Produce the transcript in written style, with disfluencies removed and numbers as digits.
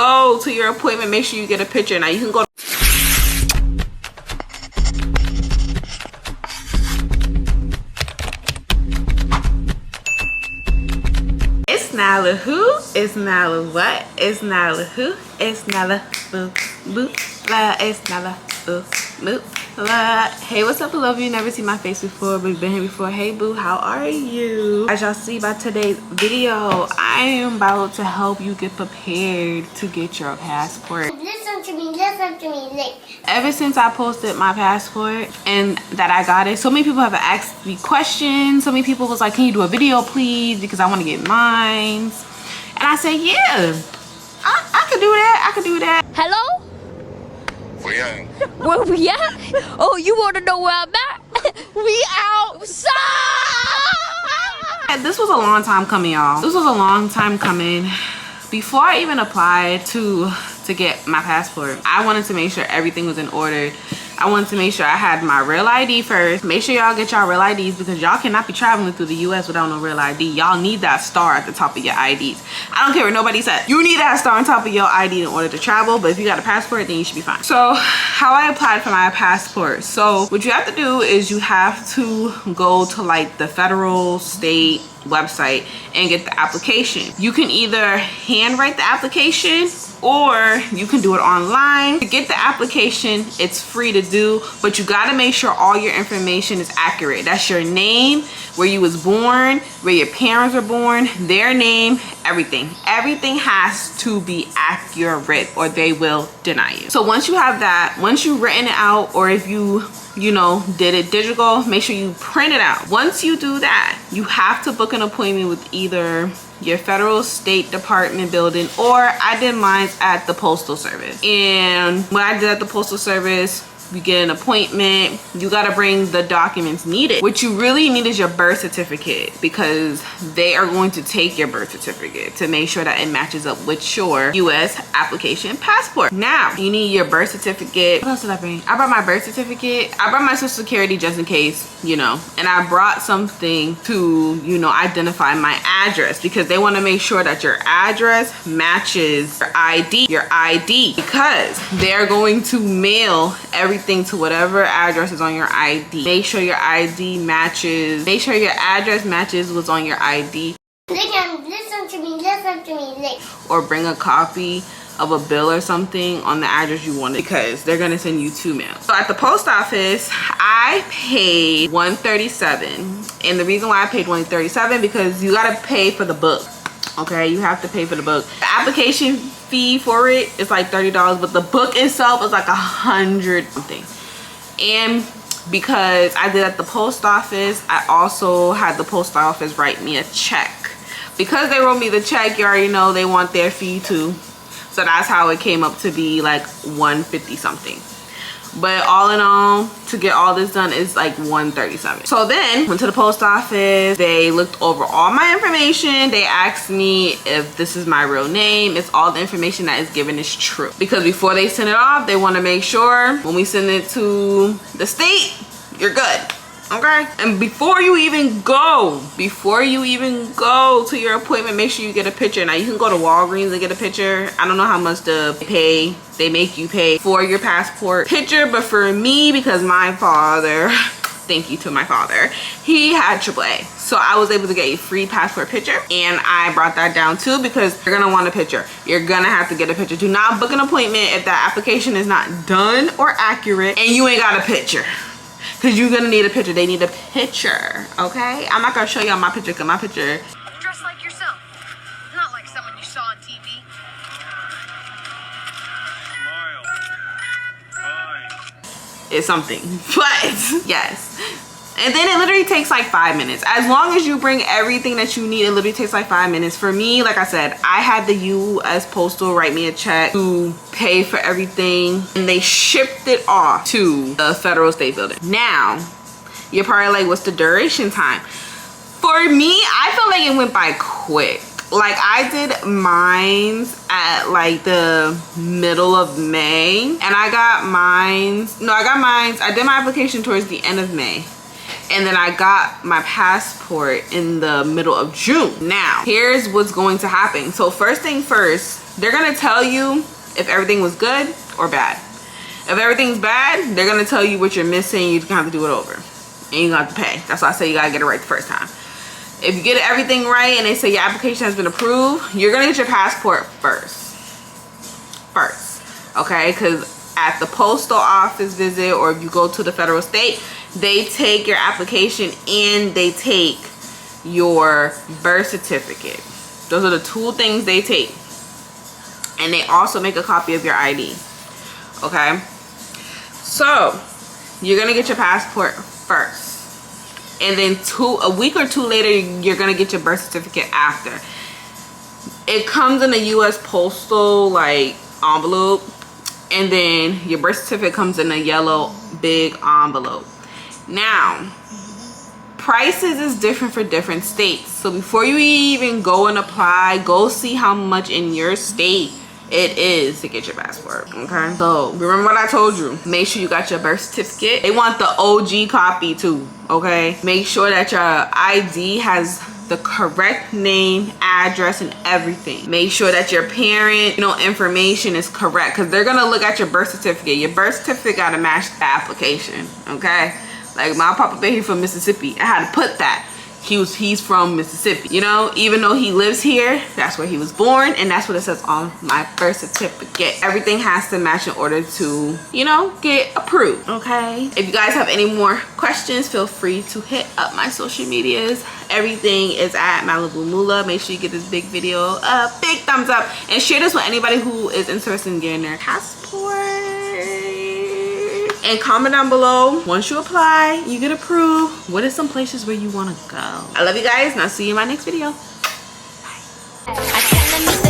go to your appointment, make sure you get a picture. Now you can go. It's Nyla who? It's Nyla what? It's Nyla who? It's Nyla boo boo la. It's Nyla boo boo la. Hey, what's up, beloved? You never seen my face before, but you've been here before. Hey boo, how are you? As y'all see by today's video, I am about to help you get prepared to get your passport. Listen to me, listen to me. Like, ever since I posted my passport and that I got it, so many people have asked me questions. So many people was like, can you do a video please, because I want to get mine. And I said, yeah, I could do that. I could do that. Hello? Where Where we at? Oh, you want to know where I'm at? We outside! This was a long time coming, y'all. This was a long time coming. Before I even applied to get my passport, I wanted to make sure everything was in order. I wanted to make sure I had my real ID first. Make sure y'all get y'all real IDs, because y'all cannot be traveling through the US without no real ID. Y'all need that star at the top of your IDs. I don't care what nobody said. You need that star on top of your ID in order to travel, but if you got a passport, then you should be fine. So how I applied for my passport. So what you have to do is you have to go to like the federal, state website and get the application. You can either handwrite the application or you can do it online. To get the application, it's free to do, but you gotta make sure all your information is accurate. That's your name, where you was born, where your parents were born, their name, everything. Everything has to be accurate or they will deny you. So once you have that, once you've written it out, or if you know, did it digital, make sure you print it out. Once you do that, you have to book an appointment with either your federal state department building, or I did mine at the postal service. And when I did at the postal service, you get an appointment, you gotta bring the documents needed. What you really need is your birth certificate, because they are going to take your birth certificate to make sure that it matches up with your US application passport. Now, you need your birth certificate. What else did I bring? I brought my birth certificate. I brought my social security just in case, you know, and I brought something to, you know, identify my address, because they wanna make sure that your address matches your ID, because they're going to mail everything to whatever address is on your ID. Make sure your ID matches. Make sure your address matches what's on your ID. listen to me, listen to me. Like, or bring a copy of a bill or something on the address you want it, because they're gonna send you 2 mail. So at the post office, I paid $137, and the reason why I paid $137 because you gotta pay for the book. Okay, you have to pay for the book. The application fee for it is like $30, but the book itself is like $100 something. And because I did at the post office, I also had the post office write me a check. Because they wrote me the check, you already know they want their fee too. So that's how it came up to be like $150 something. But all in all, to get all this done is like $137. So then went to the post office. They looked over all my information. They asked me if this is my real name. It's all the information that is given is true, because before they send it off, they want to make sure when we send it to the state, you're good. Okay, and before you even go to your appointment, make sure you get a picture. Now you can go to Walgreens and get a picture. I don't know how much to pay. They make you pay for your passport picture, but for me, because my father, thank you to my father, he had AAA, so I was able to get a free passport picture, and I brought that down too, because you're gonna want a picture. You're gonna have to get a picture. Do not book an appointment if that application is not done or accurate and you ain't got a picture, because you're gonna need a picture. They need a picture, okay? I'm not gonna show y'all my picture, because my picture, Dress like yourself, not like someone you saw on TV. Smile. is something. But yes, and then it literally takes like 5 minutes. As long as you bring everything that you need, it literally takes like 5 minutes. For me, like I said, I had the US Postal write me a check to pay for everything, and they shipped it off to the federal state building. Now you're probably like, what's the duration time? For me, I feel like it went by quick. Like, I did mines at like the middle of May, and I did my application towards the end of May, and then I got my passport in the middle of June. Now, here's what's going to happen. So first thing first, they're gonna tell you if everything was good or bad. If everything's bad, they're gonna tell you what you're missing. You're gonna have to do it over, and you're gonna have to pay. That's why I say you gotta get it right the first time. If you get everything right and they say your application has been approved, you're gonna get your passport first, okay? Because at the postal office visit, or if you go to the federal state, they take your application and they take your birth certificate. Those are the two things they take. And they also make a copy of your ID, okay? So you're gonna get your passport first, and then a week or two later, you're gonna get your birth certificate after. It comes in a US postal like envelope, and then your birth certificate comes in a yellow big envelope. Now, prices is different for different states. So before you even go and apply, go see how much in your state it is to get your passport, okay? So remember what I told you, make sure you got your birth certificate. They want the OG copy too, okay? Make sure that your ID has the correct name, address, and everything. Make sure that your parent, information is correct, because they're gonna look at your birth certificate. Your birth certificate gotta match the application, okay? Like my papa, he from Mississippi. I had to put that. He's from Mississippi, even though he lives here, that's where he was born, and that's what it says on my birth certificate. Everything has to match in order to, get approved, okay? If you guys have any more questions, feel free to hit up my social medias. Everything is at Malibu Moolah. Make sure you give this big video a big thumbs up and share this with anybody who is interested in getting their passport. And comment down below, once you apply, you get approved, what are some places where you want to go? I love you guys, and I'll see you in my next video. Bye.